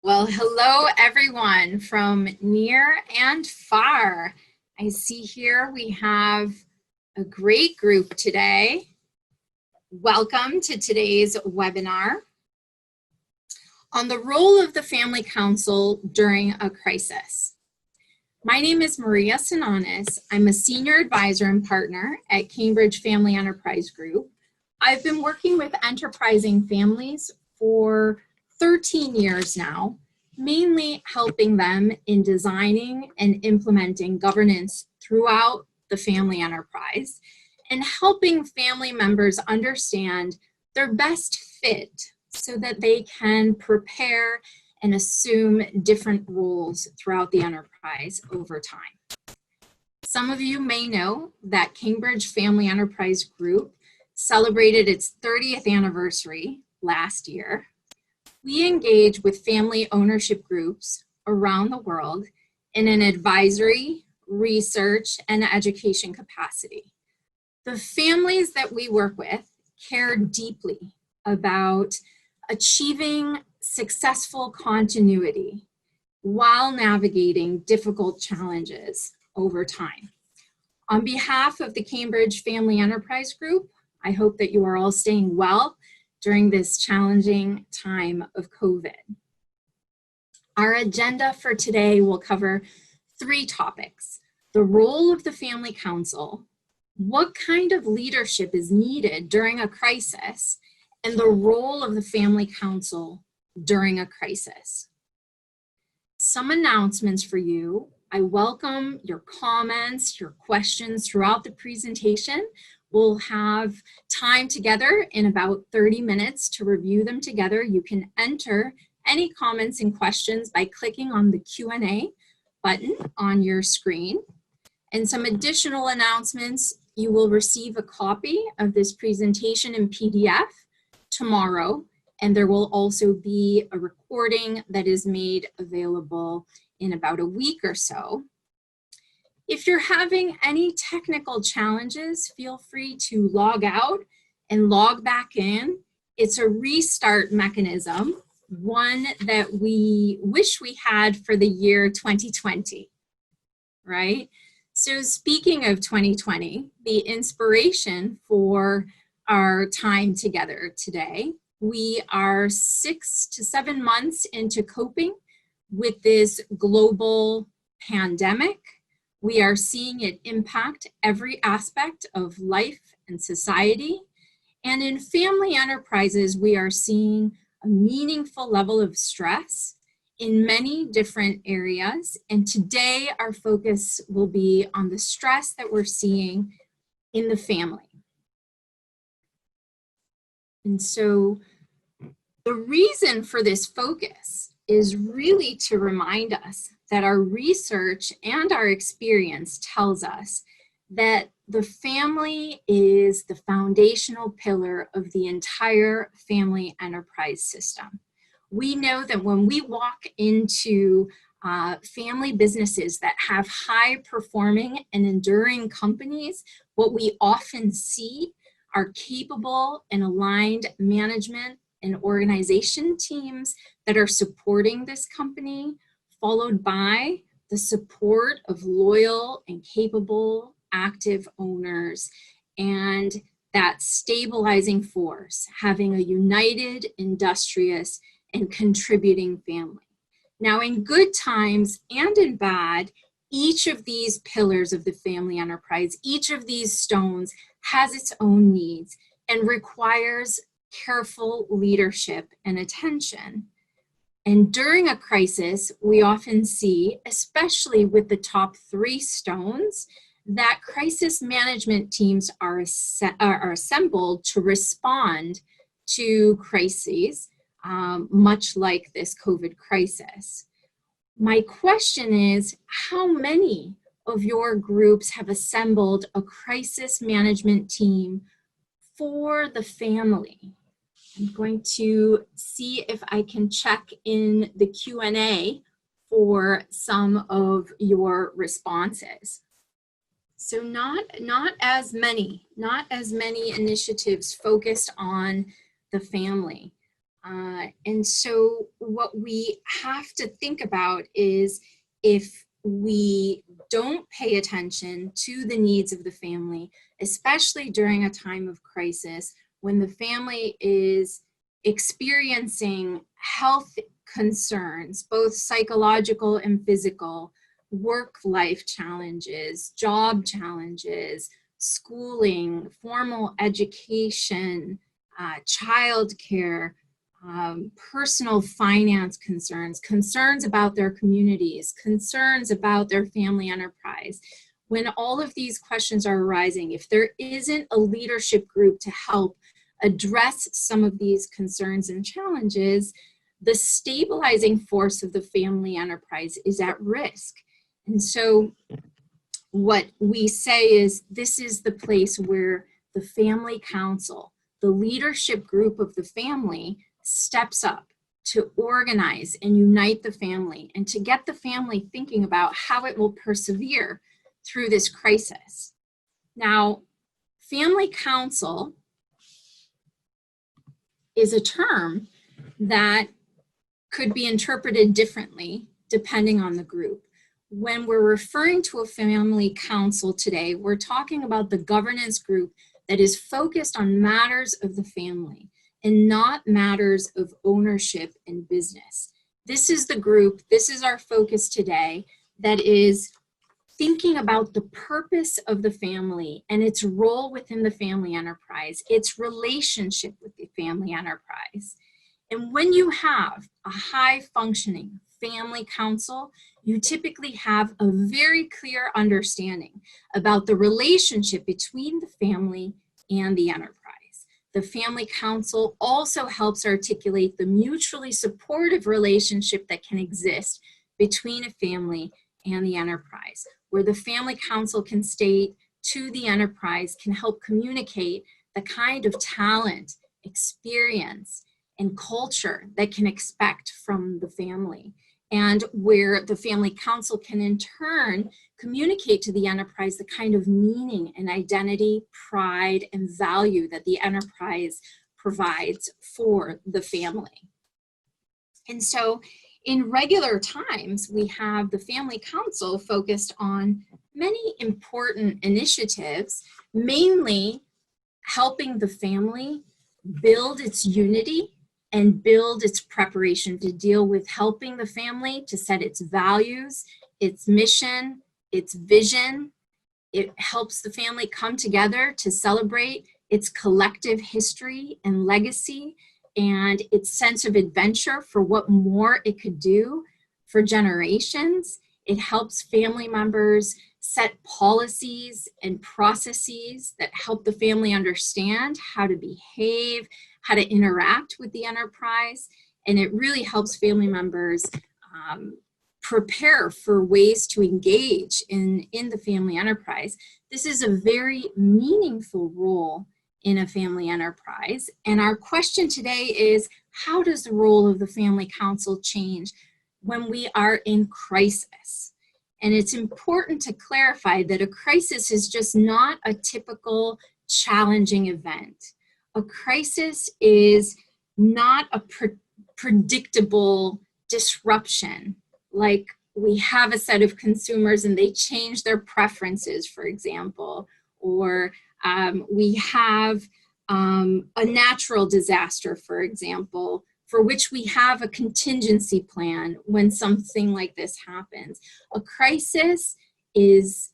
Well, hello everyone from near and far. I see here we have a great group today. Welcome to today's webinar on the role of the Family Council during a crisis. My name is Maria Sinanis. I'm a senior advisor and partner at Cambridge Family Enterprise Group. I've been working with enterprising families for 13 years now, mainly helping them in designing and implementing governance throughout the family enterprise and helping family members understand their best fit so that they can prepare and assume different roles throughout the enterprise over time. Some of you may know that Cambridge Family Enterprise Group celebrated its 30th anniversary last year. We engage with family ownership groups around the world in an advisory, research, and education capacity. The families that we work with care deeply about achieving successful continuity while navigating difficult challenges over time. On behalf of the Cambridge Family Enterprise Group, I hope that you are all staying well during this challenging time of COVID. Our agenda for today will cover 3 topics: the role of the Family Council, what kind of leadership is needed during a crisis, and the role of the Family Council during a crisis. Some announcements for you. I welcome your comments, your questions throughout the presentation. We'll have time together in about 30 minutes to review them together. You can enter any comments and questions by clicking on the Q&A button on your screen. And some additional announcements: you will receive a copy of this presentation in PDF tomorrow, and there will also be a recording that is made available in about a week or so. If you're having any technical challenges, feel free to log out and log back in. It's a restart mechanism, one that we wish we had for the year 2020, right? So speaking of 2020, the inspiration for our time together today, we are 6 to 7 months into coping with this global pandemic. We are seeing it impact every aspect of life and society. And in family enterprises, we are seeing a meaningful level of stress in many different areas. And today, our focus will be on the stress that we're seeing in the family. And so the reason for this focus is really to remind us that our research and our experience tells us that the family is the foundational pillar of the entire family enterprise system. We know that when we walk into family businesses that have high performing and enduring companies, what we often see are capable and aligned management and organization teams that are supporting this company, followed by the support of loyal and capable active owners, and that stabilizing force, having a united, industrious, and contributing family. Now, in good times and in bad, each of these pillars of the family enterprise, each of these stones has its own needs and requires careful leadership and attention. And during a crisis, we often see, especially with the top 3 stones, that crisis management teams are assembled to respond to crises, much like this COVID crisis. My question is, how many of your groups have assembled a crisis management team for the family? I'm going to see if I can check in the Q&A for some of your responses. So not as many initiatives focused on the family. And so what we have to think about is, if we don't pay attention to the needs of the family, especially during a time of crisis, when the family is experiencing health concerns, both psychological and physical, work-life challenges, job challenges, schooling, formal education, childcare, personal finance concerns, concerns about their communities, concerns about their family enterprise. When all of these questions are arising, if there isn't a leadership group to help address some of these concerns and challenges, the stabilizing force of the family enterprise is at risk. And so what we say is, this is the place where the family council, the leadership group of the family, steps up to organize and unite the family and to get the family thinking about how it will persevere through this crisis. Now, family council is a term that could be interpreted differently depending on the group. When we're referring to a family council today, we're talking about the governance group that is focused on matters of the family and not matters of ownership and business. This is the group, this is our focus today, that is thinking about the purpose of the family and its role within the family enterprise, its relationship with the family enterprise. And when you have a high functioning family council, you typically have a very clear understanding about the relationship between the family and the enterprise. The family council also helps articulate the mutually supportive relationship that can exist between a family and the enterprise, where the family council can state to the enterprise, can help communicate the kind of talent, experience, and culture that can expect from the family, and where the family council can in turn communicate to the enterprise the kind of meaning and identity, pride, and value that the enterprise provides for the family. And so in regular times, we have the family council focused on many important initiatives, mainly helping the family build its unity and build its preparation to deal with helping the family to set its values, its mission, its vision. It helps the family come together to celebrate its collective history and legacy and its sense of adventure for what more it could do for generations. It helps family members set policies and processes that help the family understand how to behave, how to interact with the enterprise, and it really helps family members prepare for ways to engage in the family enterprise. This is a very meaningful role in a family enterprise, and our question today is, how does the role of the family council change when we are in crisis? And it's important to clarify that a crisis is just not a typical challenging event. A crisis is not a predictable disruption, like we have a set of consumers and they change their preferences, for example, or we have a natural disaster, for example, for which we have a contingency plan when something like this happens. A crisis is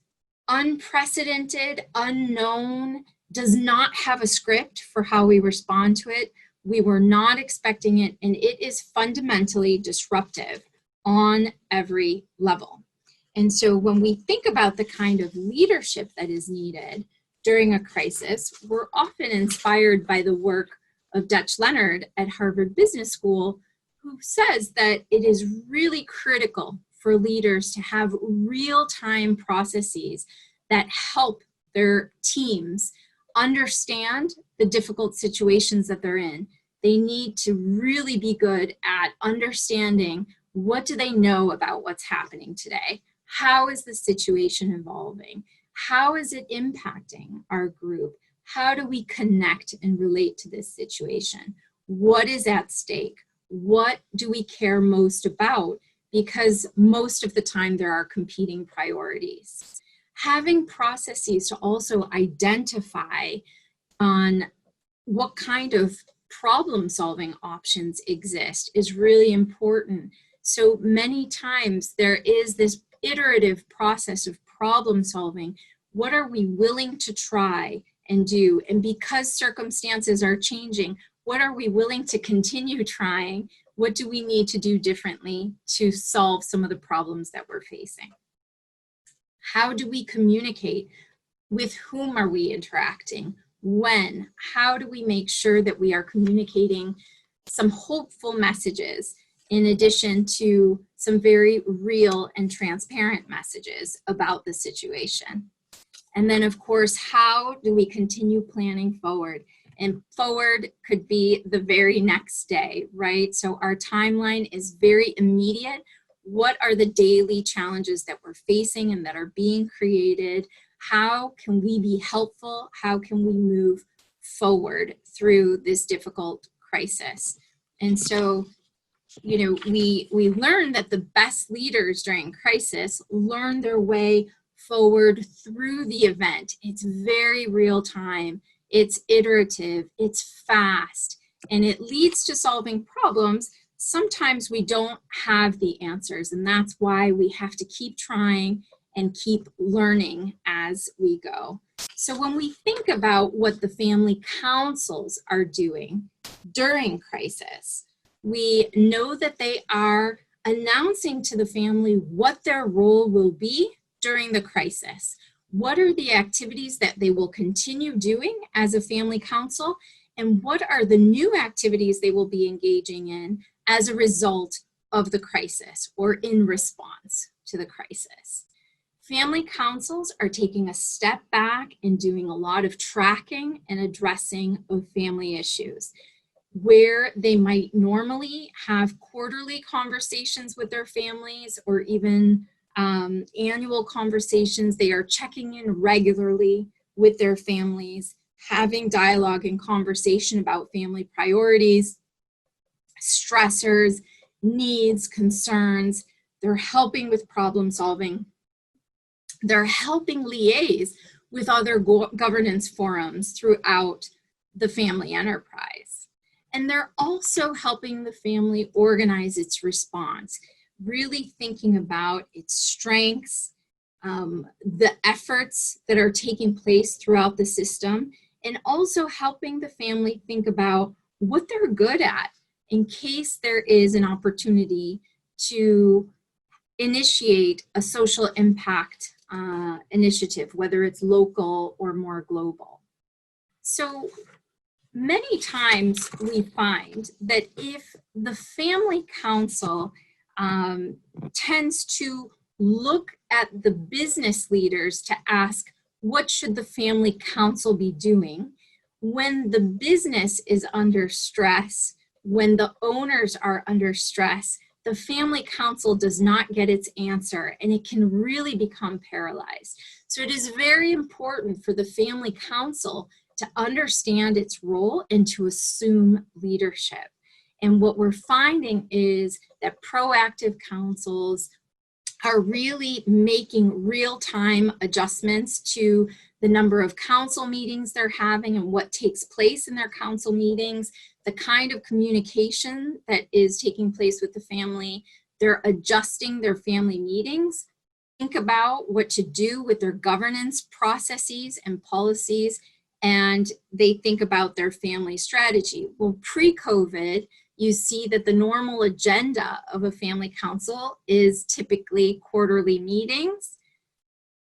unprecedented, unknown, does not have a script for how we respond to it. We were not expecting it, and it is fundamentally disruptive on every level. And so when we think about the kind of leadership that is needed during a crisis, we're often inspired by the work of Dutch Leonard at Harvard Business School, who says that it is really critical for leaders to have real-time processes that help their teams understand the difficult situations that they're in. They need to really be good at understanding, what do they know about what's happening today? How is the situation evolving? How is it impacting our group? How do we connect and relate to this situation? What is at stake? What do we care most about? Because most of the time there are competing priorities. Having processes to also identify on what kind of problem-solving options exist is really important. So many times there is this iterative process of problem solving. What are we willing to try and do? And because circumstances are changing, what are we willing to continue trying? What do we need to do differently to solve some of the problems that we're facing? How do we communicate? With whom are we interacting? When? How do we make sure that we are communicating some hopeful messages in addition to some very real and transparent messages about the situation? And then, of course, how do we continue planning forward? And forward could be the very next day, right? So our timeline is very immediate. What are the daily challenges that we're facing and that are being created? How can we be helpful? How can we move forward through this difficult crisis? And so, you know, we learn that the best leaders during crisis learn their way forward through the event. It's very real time, it's iterative, it's fast, and it leads to solving problems. Sometimes we don't have the answers, and that's why we have to keep trying and keep learning as we go. So when we think about what the family councils are doing during crisis, we know that they are announcing to the family what their role will be during the crisis. What are the activities that they will continue doing as a family council, and what are the new activities they will be engaging in as a result of the crisis or in response to the crisis. Family councils are taking a step back and doing a lot of tracking and addressing of family issues. Where they might normally have quarterly conversations with their families or even annual conversations, they are checking in regularly with their families, having dialogue and conversation about family priorities, stressors, needs, concerns. They're helping with problem solving. They're helping liaise with other governance forums throughout the family enterprise. And they're also helping the family organize its response, really thinking about its strengths, the efforts that are taking place throughout the system, and also helping the family think about what they're good at in case there is an opportunity to initiate a social impact initiative, whether it's local or more global. So many times we find that if the family council tends to look at the business leaders to ask, what should the family council be doing? When the business is under stress, when the owners are under stress, the family council does not get its answer, and it can really become paralyzed. So it is very important for the family council to understand its role and to assume leadership. And what we're finding is that proactive councils are really making real-time adjustments to the number of council meetings they're having and what takes place in their council meetings, the kind of communication that is taking place with the family. They're adjusting their family meetings, think about what to do with their governance processes and policies, and they think about their family strategy. Well, pre-COVID, you see that the normal agenda of a family council is typically quarterly meetings.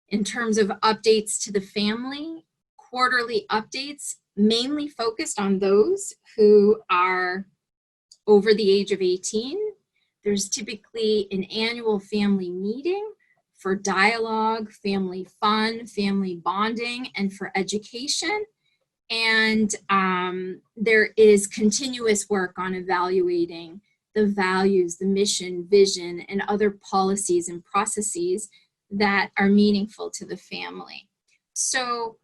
In terms of updates to the family, quarterly updates mainly focused on those who are over the age of 18. There's typically an annual family meeting for dialogue, family fun, family bonding, and for education. And there is continuous work on evaluating the values, the mission, vision, and other policies and processes that are meaningful to the family. So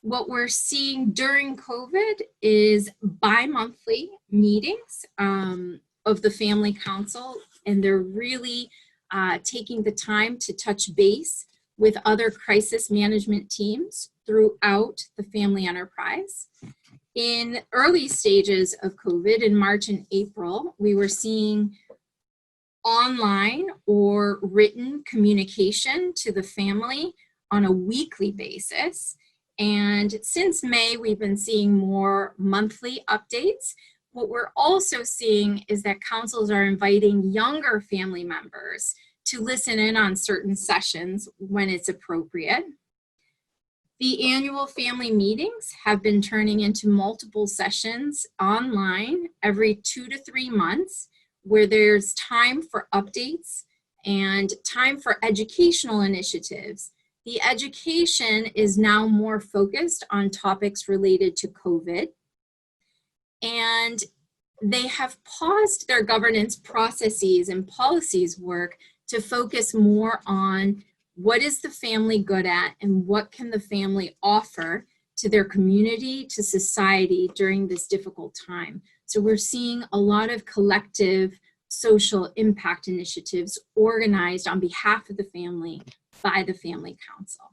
What we're seeing during COVID is bi-monthly meetings of the Family Council, and they're really taking the time to touch base with other crisis management teams throughout the family enterprise. In early stages of COVID, in March and April, we were seeing online or written communication to the family on a weekly basis. And since May, we've been seeing more monthly updates. What we're also seeing is that councils are inviting younger family members to listen in on certain sessions when it's appropriate. The annual family meetings have been turning into multiple sessions online every 2 to 3 months, where there's time for updates and time for educational initiatives. The education is now more focused on topics related to COVID, and they have paused their governance processes and policies work to focus more on what is the family good at and what can the family offer to their community, to society during this difficult time. So we're seeing a lot of collective social impact initiatives organized on behalf of the family by the Family Council.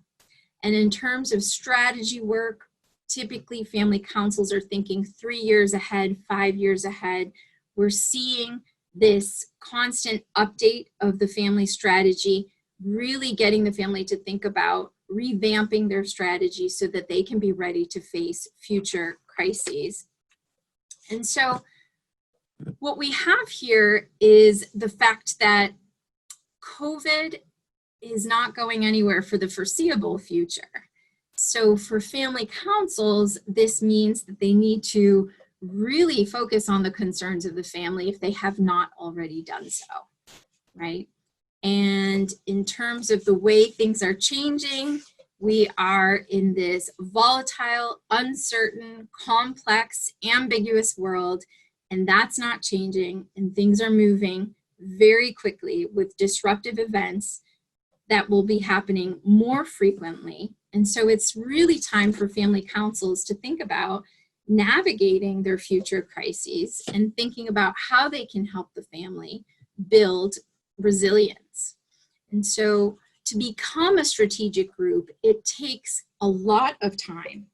And in terms of strategy work, typically family councils are thinking 3 years ahead, 5 years ahead. We're seeing this constant update of the family strategy, really getting the family to think about revamping their strategy so that they can be ready to face future crises. And so what we have here is the fact that COVID is not going anywhere for the foreseeable future. So for family councils, this means that they need to really focus on the concerns of the family if they have not already done so, right? And in terms of the way things are changing, we are in this volatile, uncertain, complex, ambiguous world, and that's not changing, and things are moving very quickly with disruptive events that will be happening more frequently. And so it's really time for family councils to think about navigating their future crises and thinking about how they can help the family build resilience. And so to become a strategic group, it takes a lot of time.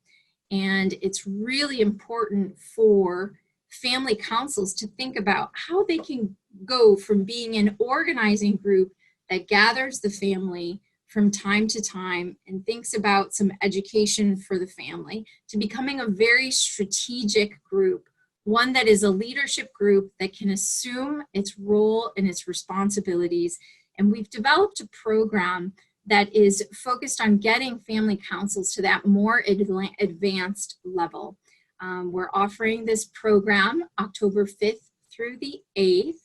And it's really important for family councils to think about how they can go from being an organizing group that gathers the family from time to time and thinks about some education for the family to becoming a very strategic group, one that is a leadership group that can assume its role and its responsibilities. And we've developed a program that is focused on getting family councils to that more advanced level. We're offering this program October 5th through the 8th.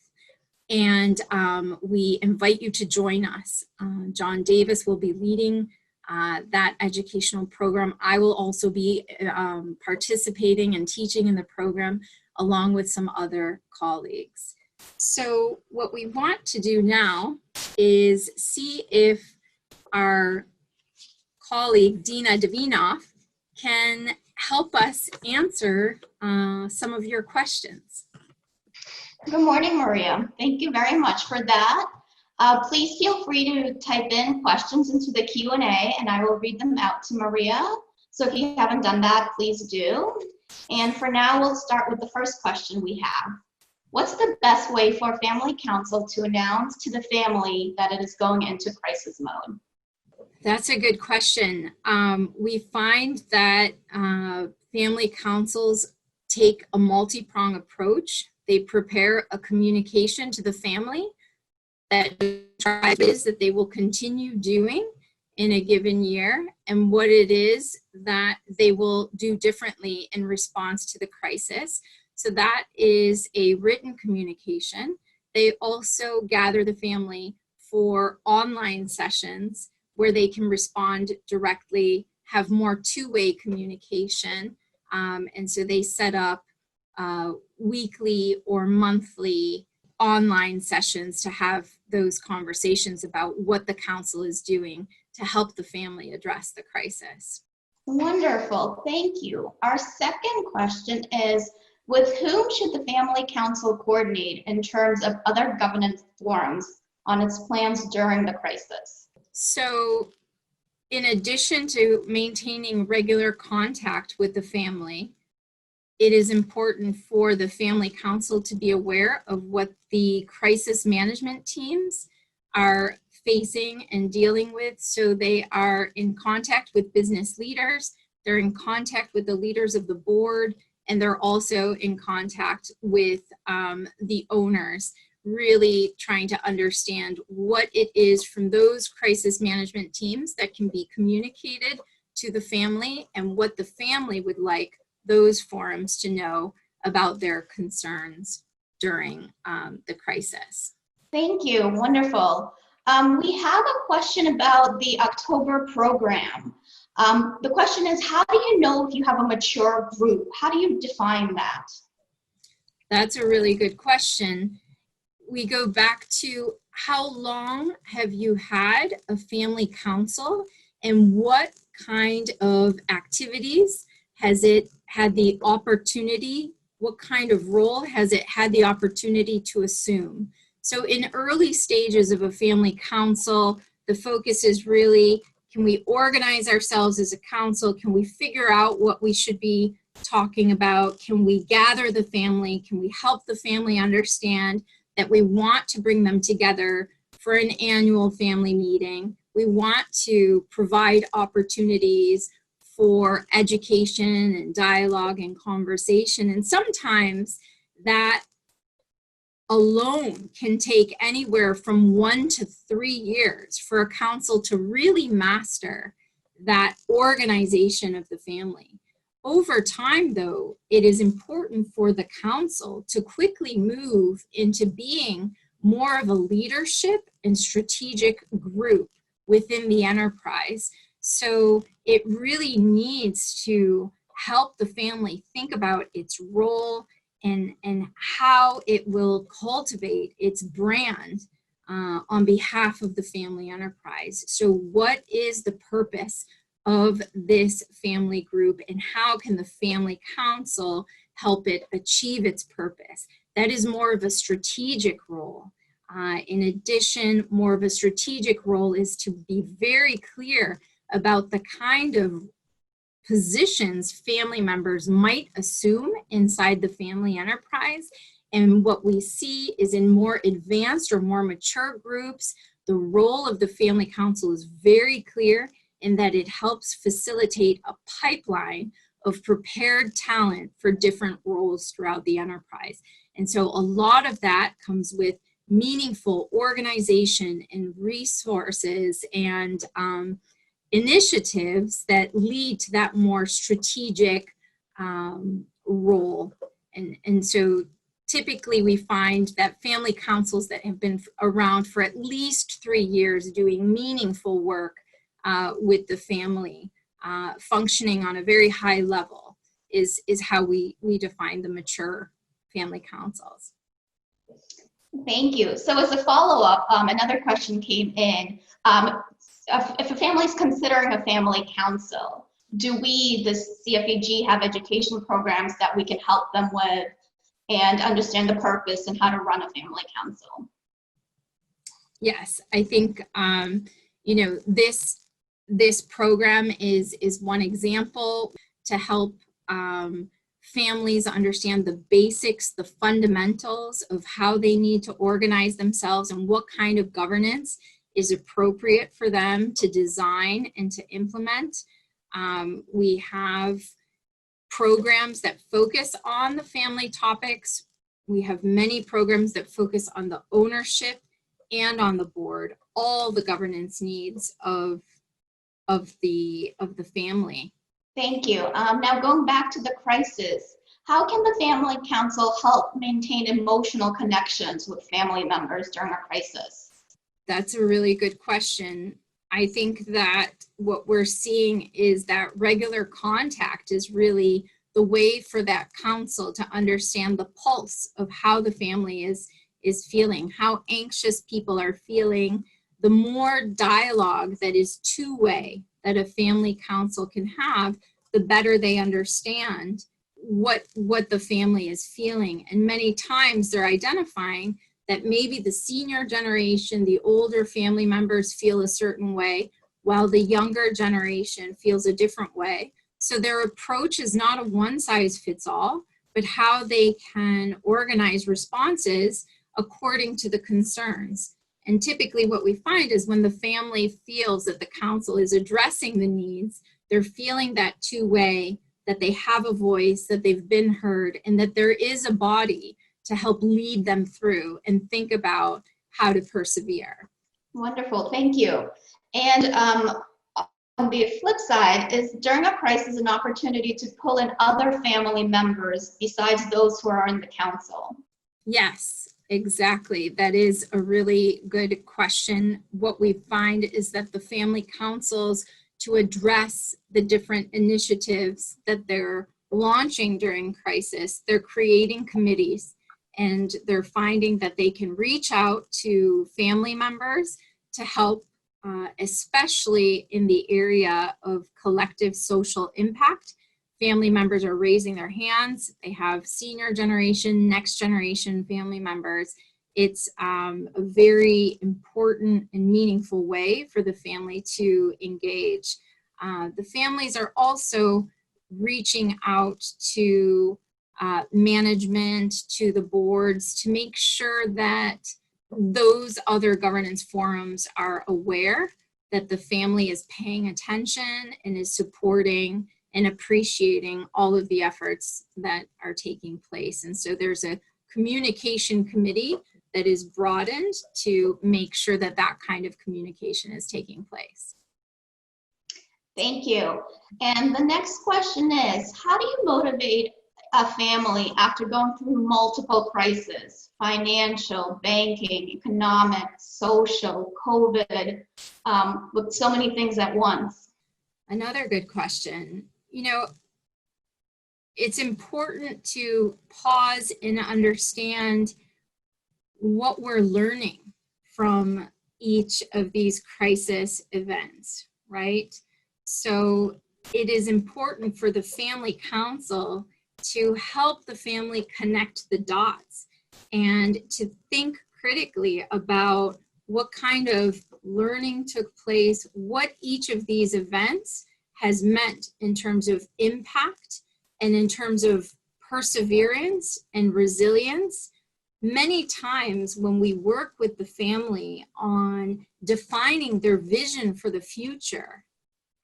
And we invite you to join us. John Davis will be leading that educational program. I will also be participating and teaching in the program along with some other colleagues. So what we want to do now is see if our colleague Dina Davinoff can help us answer some of your questions. Good morning, Maria. Thank you very much for that. Please feel free to type in questions into the Q&A and I will read them out to Maria. So if you haven't done that, please do. And for now, we'll start with the first question we have. What's the best way for a family council to announce to the family that it is going into crisis mode? That's a good question. We find that family councils take a multi-pronged approach. They prepare a communication to the family that that they will continue doing in a given year and what it is that they will do differently in response to the crisis. So that is a written communication. They also gather the family for online sessions where they can respond directly, have more two-way communication. And so they set up weekly or monthly online sessions to have those conversations about what the council is doing to help the family address the crisis. Wonderful, thank you. Our second question is, with whom should the Family Council coordinate in terms of other governance forums on its plans during the crisis? So in addition to maintaining regular contact with the family, it is important for the Family Council to be aware of what the crisis management teams are facing and dealing with. So they are in contact with business leaders, they're in contact with the leaders of the board, and they're also in contact with the owners, really trying to understand what it is from those crisis management teams that can be communicated to the family and what the family would like those forums to know about their concerns during the crisis. Thank you, wonderful. We have a question about the October program. The question is, how do you know if you have a mature group? How do you define that? That's a really good question. We go back to how long have you had a family council and what kind of activities has it had the opportunity, what kind of role has it had the opportunity to assume? So in early stages of a family council, the focus is really, can we organize ourselves as a council? Can we figure out what we should be talking about? Can we gather the family? Can we help the family understand that we want to bring them together for an annual family meeting? We want to provide opportunities for education and dialogue and conversation. And sometimes that alone can take anywhere from 1 to 3 years for a council to really master that organization of the family. Over time, though, it is important for the council to quickly move into being more of a leadership and strategic group within the enterprise. So it really needs to help the family think about its role and how it will cultivate its brand on behalf of the family enterprise. So what is the purpose of this family group and how can the family council help it achieve its purpose? That is more of a strategic role. In addition, more of a strategic role is to be very clear about the kind of positions family members might assume inside the family enterprise. And what we see is in more advanced or more mature groups, the role of the family council is very clear in that it helps facilitate a pipeline of prepared talent for different roles throughout the enterprise. And so a lot of that comes with meaningful organization and resources and initiatives that lead to that more strategic role. And so typically we find that family councils that have been around for at least 3 years doing meaningful work with the family, functioning on a very high level is how we define the mature family councils. Thank you. So as a follow-up, another question came in. If a family is considering a family council, do we, the CFAG, have education programs that we can help them with and understand the purpose and how to run a family council? Yes, I think you know, this program is one example to help families understand the basics, the fundamentals of how they need to organize themselves and what kind of governance is appropriate for them to design and to implement. We have programs that focus on the family topics. We have many programs that focus on the ownership and on the board, all the governance needs of the family. Thank you. Now going back to the crisis, how can the family council help maintain emotional connections with family members during a crisis? That's a really good question. I think that what we're seeing is that regular contact is really the way for that council to understand the pulse of how the family is feeling, how anxious people are feeling. The more dialogue that is two-way, that a family council can have, the better they understand what the family is feeling. And many times they're identifying that maybe the senior generation, the older family members feel a certain way, while the younger generation feels a different way. So their approach is not a one size fits all, but how they can organize responses according to the concerns. And typically what we find is when the family feels that the council is addressing the needs, they're feeling that two-way, that they have a voice, that they've been heard, and that there is a body to help lead them through and think about how to persevere. Wonderful, thank you. And on the flip side, is during a crisis an opportunity to pull in other family members besides those who are in the council? Yes, exactly. That is a really good question. What we find is that the family councils, to address the different initiatives that they're launching during crisis, they're creating committees, and they're finding that they can reach out to family members to help, especially in the area of collective social impact. Family members are raising their hands. They have senior generation, next generation family members. It's a very important and meaningful way for the family to engage. The families are also reaching out to management, to the boards, to make sure that those other governance forums are aware that the family is paying attention and is supporting and appreciating all of the efforts that are taking place. And so there's a communication committee that is broadened to make sure that that kind of communication is taking place. Thank you. And the next question is, how do you motivate a family after going through multiple crises, financial, banking, economic, social, COVID, with so many things at once? Another good question. You know, it's important to pause and understand what we're learning from each of these crisis events, right? So it is important for the family council to help the family connect the dots and to think critically about what kind of learning took place, what each of these events has meant in terms of impact and in terms of perseverance and resilience. Many times when we work with the family on defining their vision for the future,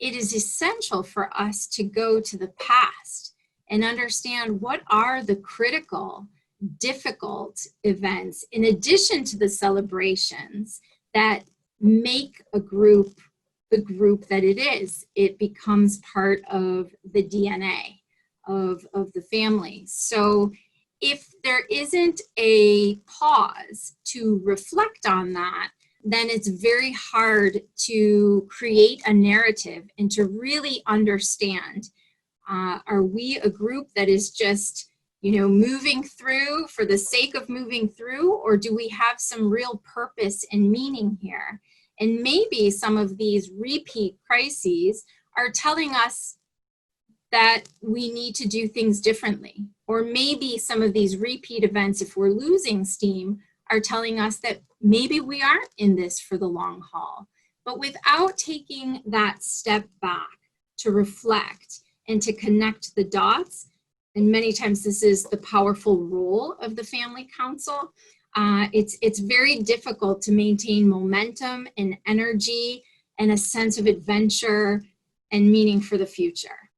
it is essential for us to go to the past and understand what are the critical, difficult events, in addition to the celebrations, that make a group the group that it is. It becomes part of the DNA of the family. So if there isn't a pause to reflect on that, then it's very hard to create a narrative and to really understand, are we a group that is just, moving through for the sake of moving through, or do we have some real purpose and meaning here? And maybe some of these repeat crises are telling us that we need to do things differently. Or maybe some of these repeat events, if we're losing steam, are telling us that maybe we aren't in this for the long haul. But without taking that step back to reflect and to connect the dots, and many times this is the powerful role of the family council, it's very difficult to maintain momentum and energy and a sense of adventure and meaning for the future.